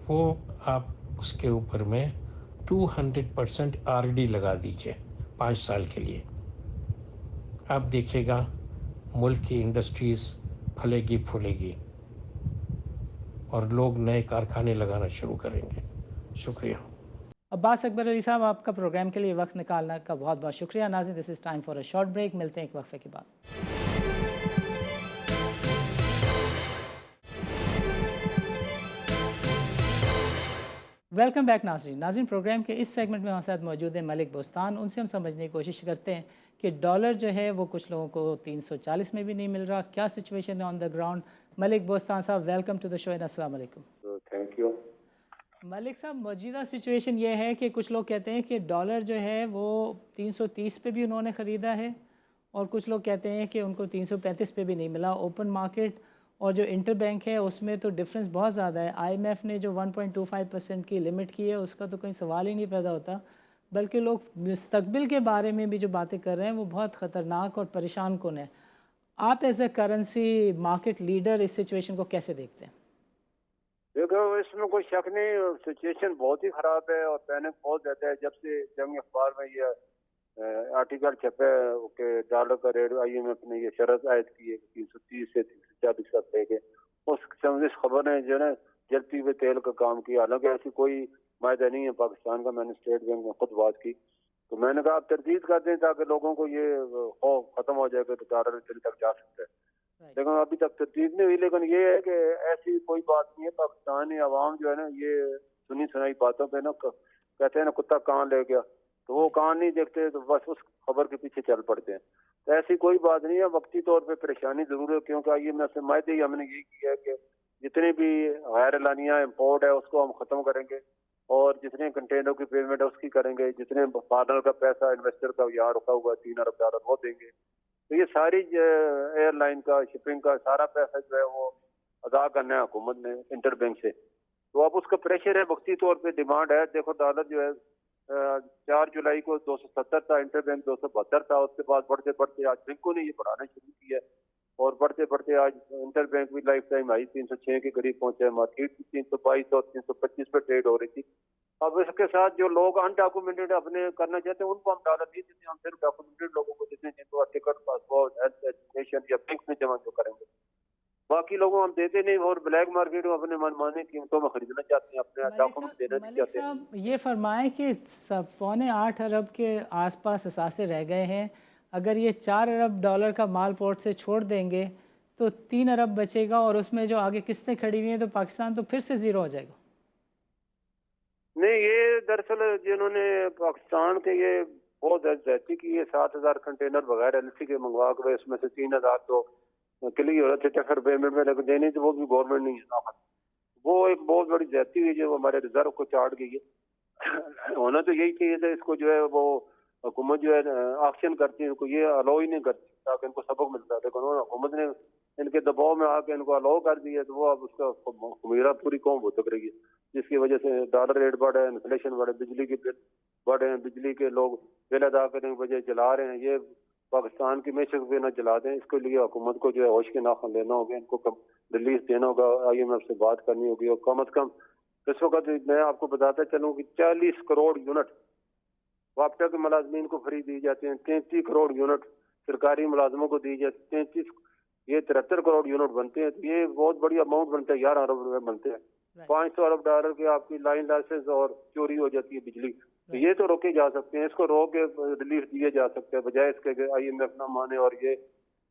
वो आप उसके ऊपर में 200% आरडी लगा दीजिए 5 साल के लिए। आप देखिएगा मुल्क की इंडस्ट्रीज़ फलेगी फूलेगी और लोग नए कारखाने लगाना शुरू करेंगे। शुक्रिया। अब्बास अकबर अली साहब, आपका प्रोग्राम के लिए वक्त निकालने का बहुत बहुत शुक्रिया। नाज़रीन, this is time for a short break. मिलते हैं एक वक्फे के बाद। वेलकम बैक नाज़रीन, प्रोग्राम के इस सेगमेंट में हमारे साथ मौजूद है मलिक बोस्तान। उनसे हम समझने की कोशिश करते हैं कि डॉलर जो है वो कुछ लोगों को 340 में भी नहीं मिल रहा, क्या सिचुएशन है on the ground. Malik Bostan साहब, welcome to the show and अस्सलाम वालेकुम। Thank you. मलिक साहब, मौजूदा सिचुएशन ये है कि कुछ लोग कहते हैं कि डॉलर जो है वो 330 पे भी उन्होंने ख़रीदा है, और कुछ लोग कहते हैं कि उनको 335 पे भी नहीं मिला। ओपन मार्केट और जो इंटर बैंक है उसमें तो डिफरेंस बहुत ज़्यादा है। IMF ने जो 1.25% की लिमिट की है उसका तो कोई सवाल ही नहीं पैदा होता, बल्कि लोग मुस्तकबिल के बारे में भी जो बातें कर रहे हैं वो बहुत ख़तरनाक और परेशान कुन है। आप as a currency market leader इस सिचुएशन को कैसे देखते हैं? देखो, इसमें कोई शक नहीं, सिचुएशन बहुत ही ख़राब है और पैनिक बहुत ज़्यादा है। जब से जंग अखबार में ये आर्टिकल छपे कि डॉलर का रेट IMF ने ये शरत आयद की है 330 से 340 तक लेके, उस खबर ने जो है जलती हुए तेल का काम किया। हालांकि ऐसी कोई मायदा नहीं है पाकिस्तान का। मैंने स्टेट बैंक में खुद बात की तो मैंने कहा आप तरदीद कर दें ताकि लोगों को ये खौफ खत्म हो जाएगा तो डॉलर इतने तक जा सकता है। लेकिन अभी तक तरदीद नहीं हुई। लेकिन ये है कि ऐसी कोई बात नहीं है। पाकिस्तानी अवाम जो है ना, ये सुनी सुनाई बातों पे ना कहते हैं ना कुत्ता कान ले गया, तो वो कान नहीं देखते, तो बस उस खबर के पीछे चल पड़ते हैं। तो ऐसी कोई बात नहीं है। वक्ती तौर पे परेशानी जरूर है, क्योंकि IMF से मायदे ही हमने यही किया है कि जितने भी गैर एलानिया इम्पोर्ट है उसको हम खत्म करेंगे, और जितने कंटेनर की पेमेंट है उसकी करेंगे, जितने फॉरनर का पैसा इन्वेस्टर का यहाँ रुका हुआ $3 अरब वो देंगे। तो ये सारी एयरलाइन का, शिपिंग का सारा पैसा जो है वो अदा करना है हुकूमत ने इंटर बैंक से। तो अब उसका प्रेशर है, वक्ती तौर पे डिमांड है। देखो, डॉलर जो है 4 जुलाई को 270 था, इंटर बैंक 272 था। उसके बाद बढ़ते बढ़ते आज बैंकों ने ये बढ़ाना शुरू किया, और बढ़ते बढ़ते आज इंटर बैंक भी लाइफ टाइम हाई 306 के करीब पहुंचे। मार्केट 322 और 325 पे ट्रेड हो रही थी। अब इसके साथ जो लोग अनडॉक्यूमेंटेड अपने करना चाहते हैं उनको हम डॉलर नहीं देते, हम सिर्फ डॉक्यूमेंटेड लोगों को देते हैं, जिनको टिकट, पासपोर्ट, हेल्थ एजुकेशन या बैंक में जमा जो करेंगे। बाकी लोगों हम देते नहीं, और ब्लैक मार्केट में अपने मनमाने कीमतों में खरीदना चाहते हैं, अपने डॉक्यूमेंट देना नहीं चाहते। साहब, ये फरमाएं कि 7.8 अरब के आसपास असासे रह गए हैं اگر یہ 4 ارب ڈالر کا مال پورٹ سے چھوڑ دیں گے تو 3 ارب بچے گا، اور اس میں جو آگے قسطیں کھڑی ہوئی ہیں تو پاکستان تو پھر سے زیرو ہو جائے گا۔ نہیں، یہ دراصل جنہوں نے پاکستان کے یہ بہت زیادتی کی ہے، 7,000 کنٹینر بغیر ایل سی کے منگوا کر اس میں سے 3,000 تو کلیئر ہو رہے تھے ٹیکر پیمنٹ میں، لیکن دینی تو وہ بھی گورنمنٹ نہیں ہے۔ وہ ایک بہت بڑی زیادتی ہوئی جو ہمارے ریزرو کو چاٹ گئی ہے۔ ہونا تو یہی چاہیے تھا، اس کو جو ہے وہ حکومت جو ہے آکشن کرتی ہے، ان کو یہ الاؤ ہی نہیں کرتی تاکہ ان کو سبق ملتا ہے، لیکن حکومت نے ان کے دباؤ میں آ کے ان کو الاؤ کر دیا تو وہ اب اس کا خمیرہ پوری قوم بھگت رہی ہے، جس کی وجہ سے ڈالر ریٹ بڑھے، انفلیشن بڑھے، بجلی کے بل بڑھے ہیں، بجلی کے لوگ بل ادا کرنے کے بجائے جلا رہے ہیں۔ یہ پاکستان کی معیشت پہ نہ جلا دیں، اس کے لیے حکومت کو جو ہے ہوش کے ناخن لینا ہوگا، ان کو ریلیف دینا ہوگا، آئی ایم ایف سے بات کرنی ہوگی، اور کم از کم اس وقت میں آپ کو بتاتا چلوں کہ 40 کروڑ یونٹ وابٹا کے ملازمین کو فری دی جاتے ہیں، 33 کروڑ یونٹ سرکاری ملازموں کو دی جاتی ہیں، 33 یہ 73 کروڑ یونٹ بنتے ہیں، تو یہ بہت بڑی اماؤنٹ بنتا ہے، 11 ارب روپے بنتے ہیں۔ 500 ارب ڈالر کی آپ کی لائن لائسنس اور چوری ہو جاتی ہے بجلی، تو یہ تو روکے جا سکتے ہیں، اس کو روک کے ریلیف دیے جا سکتے ہیں، بجائے اس کے کہ آئی ایم ایف نہ مانے اور یہ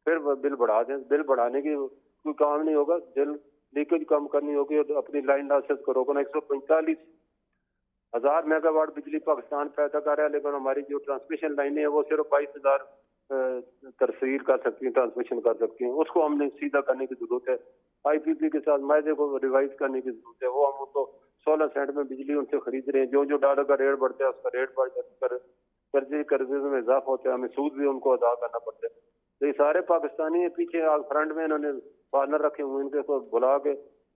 پھر بل بڑھا دیں۔ بل بڑھانے کی کوئی کام نہیں ہوگا، بل لیکیج کم کرنی ہوگی اور اپنی لائن لائسنس کو روکنا۔ 145,000 میگا واٹ بجلی پاکستان پیدا کر رہا ہے، لیکن ہماری جو ٹرانسمیشن لائنیں ہیں وہ صرف 22,000 ترسیل کر سکتی ہیں، ٹرانسمیشن کر سکتی ہیں، اس کو ہم نے سیدھا کرنے کی ضرورت ہے۔ آئی پی پی کے ساتھ معاہدے کو ریوائز کرنے کی ضرورت ہے، وہ ہم ان کو 16 سینٹ میں بجلی ان سے خرید رہے ہیں، جو ڈالر کا ریٹ بڑھتا ہے اس کا ریٹ بڑھ جاتا ہے، قرضے میں اضافہ ہوتا ہے، ہمیں سود بھی ان کو ادا کرنا پڑتا ہے۔ تو یہ سارے پاکستانی پیچھے فرنٹ میں انہوں نے پارٹنر رکھے ہوئے، ان کو بلا کے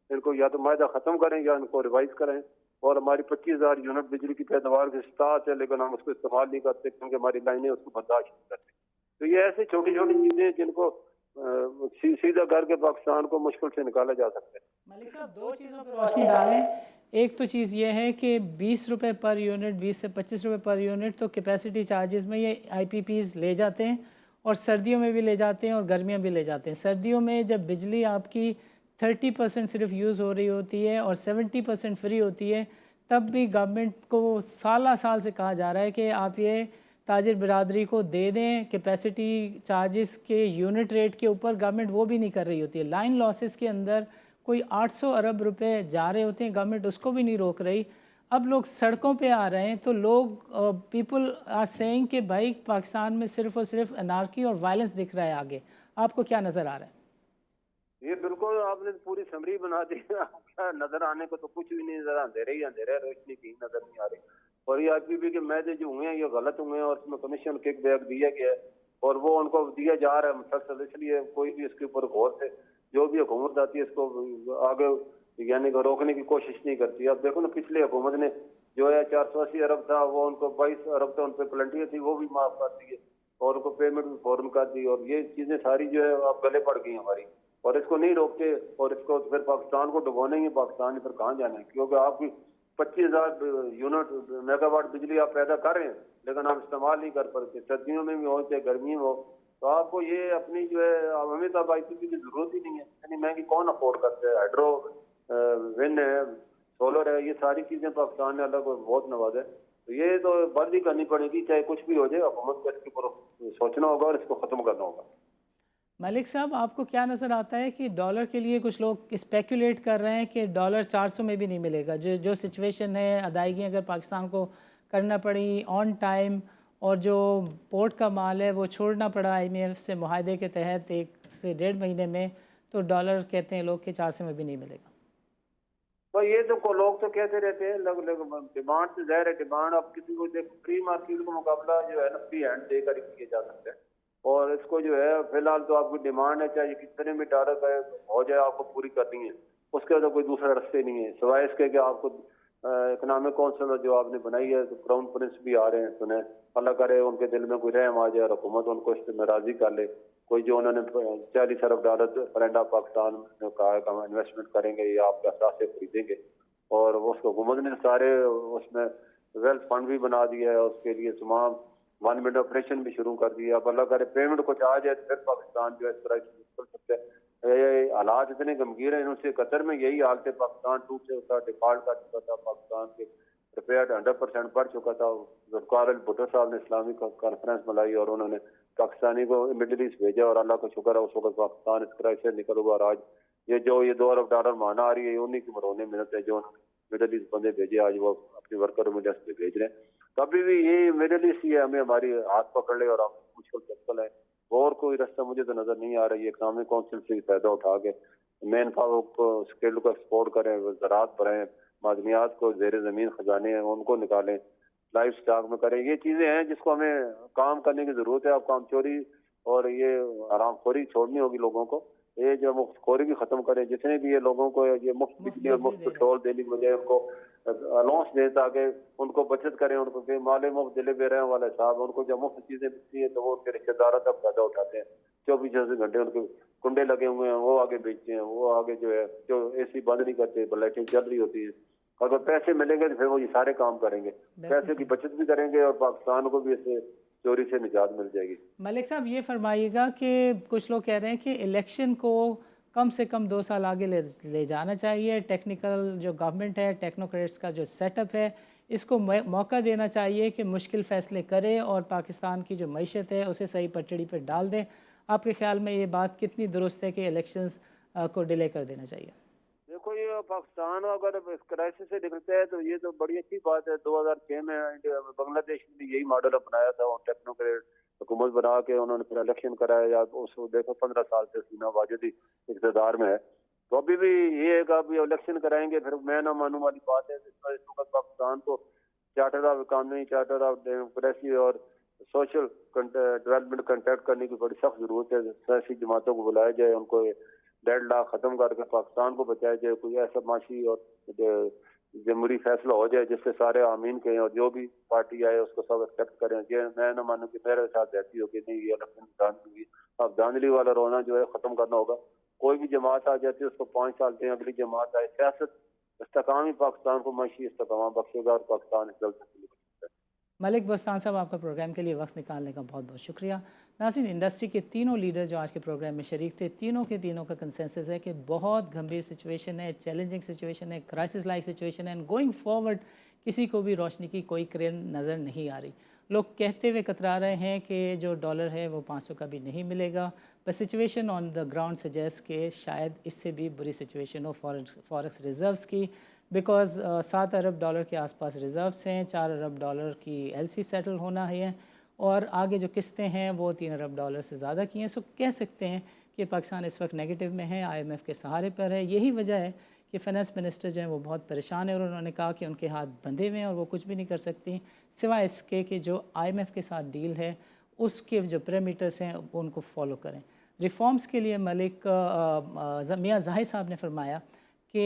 ان کو یا تو معاہدہ ختم کریں یا ان کو ریوائز کریں، اور ہماری 25,000 یونٹ بجلی کی پیداوار کے ساتھ ہے، لیکن ہم اس کو استعمال نہیں کرتے کیونکہ ہماری لائنیں اس کو برداشت نہیں کرتی۔ تو یہ ایسی چھوٹی چھوٹی چیزیں ہیں جن کو سیدھا کر کے پاکستان کو مشکل سے نکالا جا سکتا ہے۔ ملک صاحب، 2 چیزوں پر روشنی ڈالیں۔ ایک تو چیز یہ ہے کہ 20 روپے پر یونٹ، 20 سے 25 روپے پر یونٹ تو کیپیسٹی چارجز میں یہ آئی پی پیز لے جاتے ہیں، اور سردیوں میں بھی لے جاتے ہیں اور گرمیاں بھی لے جاتے ہیں۔ سردیوں میں جب بجلی آپ کی 30% صرف یوز ہو رہی ہوتی ہے اور 70% فری ہوتی ہے، تب بھی گورنمنٹ کو سالہ سال سے کہا جا رہا ہے کہ آپ یہ تاجر برادری کو دے دیں، کیپیسٹی چارجز کے یونٹ ریٹ کے اوپر گورنمنٹ وہ بھی نہیں کر رہی ہوتی ہے۔ لائن لاسز کے اندر کوئی 800 ارب روپے جا رہے ہوتے ہیں، گورنمنٹ اس کو بھی نہیں روک رہی۔ اب لوگ سڑکوں پہ آ رہے ہیں تو لوگ پیپل آر سیئنگ کہ بھائی پاکستان میں صرف اور صرف انارکی اور وائلنس دکھ رہا ہے آگے۔ آپ کو کیا نظر آ رہا ہے؟ یہ بالکل آپ نے پوری سمری بنا دی، نظر آنے کو تو کچھ بھی نہیں نظر، اندھیرے ہی اندھیرے، روشنی کہیں نظر نہیں آ رہی۔ اور یہ آئی پی پی کے معاہدے جو ہوئے ہیں یہ غلط ہوئے ہیں، اور اس میں کمیشن کک بیک دیا گیا ہے اور وہ ان کو دیا جا رہا ہے مسلسل، اس لیے کوئی بھی اس کے اوپر غور سے جو بھی حکومت آتی ہے اس کو آگے یعنی روکنے کی کوشش نہیں کرتی۔ اب دیکھو نا، پچھلی حکومت نے جو ہے 480 ارب تھا وہ ان کو 22 ارب تھا، ان پہ پلنٹی تھی وہ بھی معاف کر دی ہے اور ان کو پیمنٹ بھی فوراً کر دی، اور یہ چیزیں ساری جو ہے اب گلے پڑ گئی ہماری، اور اس کو نہیں روکتے اور اس کو پھر پاکستان کو ڈبونے گے، پاکستان نے پھر کہاں جانا ہے؟ کیونکہ آپ کی 25,000 یونٹ میگا واٹ بجلی آپ پیدا کر رہے ہیں لیکن آپ استعمال نہیں کر پاتے، سردیوں میں بھی ہو چاہے گرمی میں ہو، تو آپ کو یہ اپنی جو ہے ہمیں تو اب آئی پی پی کی ضرورت ہی نہیں ہے، اتنی مہنگی کون افورڈ کرتے ہیں؟ ہائیڈرو ون ہے، سولر ہے، یہ ساری چیزیں پاکستان نے اللہ کو بہت نوازا ہے، تو یہ تو بند ہی کرنی پڑے گی، چاہے کچھ بھی ہو جائے، حکومت کو اس کے اوپر سوچنا ہوگا اور اس کو ختم کرنا ہوگا۔ ملک صاحب، آپ کو کیا نظر آتا ہے کہ ڈالر کے لیے کچھ لوگ اسپیکولیٹ کر رہے ہیں کہ ڈالر 400 میں بھی نہیں ملے گا، جو سچویشن ہے، ادائیگی اگر پاکستان کو کرنا پڑی آن ٹائم اور جو پورٹ کا مال ہے وہ چھوڑنا پڑا آئی ایم ایف سے معاہدے کے تحت 1 سے 1.5 مہینے میں، تو ڈالر کہتے ہیں لوگ کہ 400 میں بھی نہیں ملے گا؟ بھائی یہ تو لوگ تو کہتے رہتے ہیں، ڈیمانڈ سے ظاہر ہے، ڈیمانڈ اب کسی کو فری مارکیٹ کا مقابلہ جو ہے نا فری ہینڈ دے کر کیا جا سکتا ہے، اور اس کو جو ہے فی الحال تو آپ کی ڈیمانڈ ہے، چاہے کتنے میں ڈالر کا ہو جائے آپ کو پوری کرنی ہے، اس کے تو کوئی دوسرا رستے نہیں ہے سوائے اس کے کہ آپ کو اکنامک کونسل جو آپ نے بنائی ہے تو کراؤن پرنس بھی آ رہے ہیں، سنیں اللہ کرے ان کے دل میں کوئی رحم آ جائے اور حکومت ان کو اس سے ناراضی کر لے، کوئی جو انہوں نے 40 ارب ڈالر فرینڈ آف پاکستان نے کہا ہے کہ ہم انویسٹمنٹ کریں گے یا آپ کے اثاثے خریدیں گے، اور اس کو حکومت نے سارے اس میں ویلتھ فنڈ بھی بنا دیا ہے، اس کے لیے تمام 1 منٹ آپریشن بھی شروع کر دیا، اب اللہ کرے پیمنٹ کچھ آ جائے تو پھر پاکستان جو ہے اس طرح چل سکتا ہے۔ یہ حالات اتنے گمگیر ہیں، ان سے قطر میں یہی حالت ہے، پاکستان ٹوٹ سے ہوتا ڈیفالٹ کر چکا تھا، پاکستان کے प्रिपेयर्ड 100% पढ़ चुका था। ज़ुल्फ़िकार अली भुट्टो साहब ने इस्लामी कॉन्फ्रेंस बुलाई और उन्होंने पाकिस्तानी को मिडिल ईस्ट भेजा और अल्लाह का शुक्र है उस वक्त पाकिस्तान इस क्राइसिस से निकल हुआ। और आज ये $2 अरब माना आ रही है, उन्हीं की मरोने मिलत है जो मिडिल ईस्ट बंदे भेजे, आज वो अपने वर्कर मिडिल ईस्ट भेज रहे हैं। तो अभी भी ये मिडिल ईस्ट ही है, हमें हमारी हाथ पकड़ ले और हम मुश्किल चक्कर है। और कोई रास्ता मुझे तो नजर नहीं आ रही है। इकनॉमिक काउंसिल से फायदा उठा के मेन पावर को स्किल को एक्सपोर्ट करें, ज़राअत बढ़ाएं, मादनियात को ज़ेर ज़मीन खजाने हैं उनको निकालें, लाइफ स्टॉक में करें। ये चीज़ें हैं जिसको हमें काम करने की ज़रूरत है। अब काम चोरी और ये हरामखोरी छोड़नी होगी लोगों को। ये जो मुफ्तखोरी भी ख़त्म करें, जितने भी ये लोगों को ये मुफ्त बिजली और मुफ्त पेट्रोल देने के बजाय उनको अलाउंस दें ताकि उनको बचत करें। उनको माले मुफ्त दिले दे रहे हैं वाले साहब, उनको जब मुफ्त चीज़ें मिलती है तो वो उनके रिश्तेदार तक फायदा उठाते हैं। 24 घंटे उनके कुंडे लगे हुए हैं, वो आगे बेचते हैं, वो आगे जो है जो AC बंद नहीं करते, लाइटिंग चल रही होती है। अगर पैसे मिलेंगे तो फिर वो ये सारे काम करेंगे, पैसे की बचत भी करेंगे और पाकिस्तान को भी इससे चोरी से निजात मिल जाएगी। मलिक साहब ये फरमाइएगा कि कुछ लोग कह रहे हैं कि इलेक्शन को कम से कम 2 साल आगे ले जाना चाहिए। टेक्निकल जो गवर्नमेंट है, टेक्नोक्रेट्स का जो सेटअप है, इसको मौका देना चाहिए कि मुश्किल फ़ैसले करे और पाकिस्तान की जो मईशत है उसे सही पटड़ी पर डाल दें। आपके ख्याल में ये बात कितनी दुरुस्त है कि इलेक्शंस को डिले कर देना चाहिए? देखो ये पाकिस्तान अगर इस क्राइसिस से निकलता है तो ये तो बड़ी अच्छी बात है। 2006 में बांग्लादेश ने यही मॉडल अपनाया था, टेक्नोक्रेट हुकूमत बना के उन्होंने फिर इलेक्शन कराया। या उसको देखो 15 साल से सीना वाजिदी इक़्तिदार में है। तो अभी भी ये है कि अभी इलेक्शन कराएंगे फिर मैं ना मानूं वाली बात है। इस वक्त पाकिस्तान को charter of economy, charter of democracy और सोशल डेवलपमेंट कंटेक्ट करने की बड़ी सख्त जरूरत है। सियासी जमातों को बुलाया जाए, उनको डेड लॉक खत्म करके पाकिस्तान को बचाया जाए। कोई ऐसा माशी और जमहूरी फैसला हो जाए जिससे सारे आमीन कहें और जो भी पार्टी आए उसको सब एक्सेप्ट करें। ये मैं ना मानूं कि मेरे साथ रहती हो कि नहीं ये इलेक्शन धांधली, अब धांधली वाला रोना जो है खत्म करना होगा। कोई भी जमात आ जाती है उसको 5 साल दें, अगली जमात आए। सियासत इस्तेकाम ही पाकिस्तान को माशी इस्तेकाम बख्शेगा और पाकिस्तान इस जल्द से मलिक बोस्तान साहब आपका प्रोग्राम के लिए वक्त निकालने का बहुत बहुत शुक्रिया। नाज़रीन, इंडस्ट्री के तीनों लीडर जो आज के प्रोग्राम में शरीक थे, तीनों के तीनों का कंसेंसस है कि बहुत गंभीर सिचुएशन है, चैलेंजिंग सिचुएशन है, क्राइसिस लाइक सिचुएशन है एंड गोइंग फॉरवर्ड किसी को भी रोशनी की कोई किरण नज़र नहीं आ रही। लोग कहते हुए कतरा रहे हैं कि जो डॉलर है वो 500 का भी नहीं मिलेगा, but situation on the ground suggest कि शायद इससे भी बुरी सिचुएशन हो फॉरेक्स रिज़र्व्स की, बिकॉज़ 7 अरब डॉलर के आसपास रिज़र्व्स हैं, 4 अरब डॉलर की LC सेटल होना है और आगे जो किस्तें हैं वो 3 अरब डॉलर से ज़्यादा की हैं। सो कह सकते हैं कि पाकिस्तान इस वक्त नेगेटिव में है, IMF के सहारे पर है। यही वजह है कि फाइनेंस मिनिस्टर जो हैं वो बहुत परेशान है और उन्होंने कहा कि उनके हाथ बंधे हुए हैं और वो कुछ भी नहीं कर सकती सिवाय इसके कि जो IMF के साथ डील है उसके जो पैरामीटर्स हैं उनको फॉलो करें। रिफॉर्म्स के लिए मलिक मियां ज़ाहिद साहब ने फरमाया कि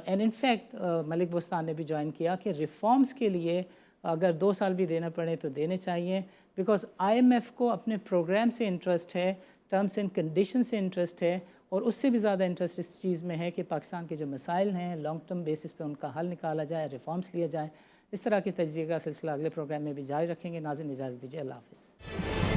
एंड इनफैक्ट मलिक बोस्तान ने भी ज्वाइन किया कि रिफॉर्म्स के लिए अगर 2 साल भी देना पड़े तो देने चाहिए, बिकॉज़ IMF को अपने प्रोग्राम से इंटरेस्ट है, टर्म्स एंड कंडीशन से इंटरेस्ट है और उससे भी ज़्यादा इंटरेस्ट इस चीज़ में है कि पाकिस्तान के जो मसाइल हैं लॉन्ग टर्म बेसिस पे उनका हल निकाला जाए, रिफॉर्म्स लिया जाए। इस तरह की तजज़िये का सिलसिला अगले प्रोग्राम में भी जारी रखेंगे। नाज़रीन इजाज़त दीजिए, अल्लाह हाफ़िज़।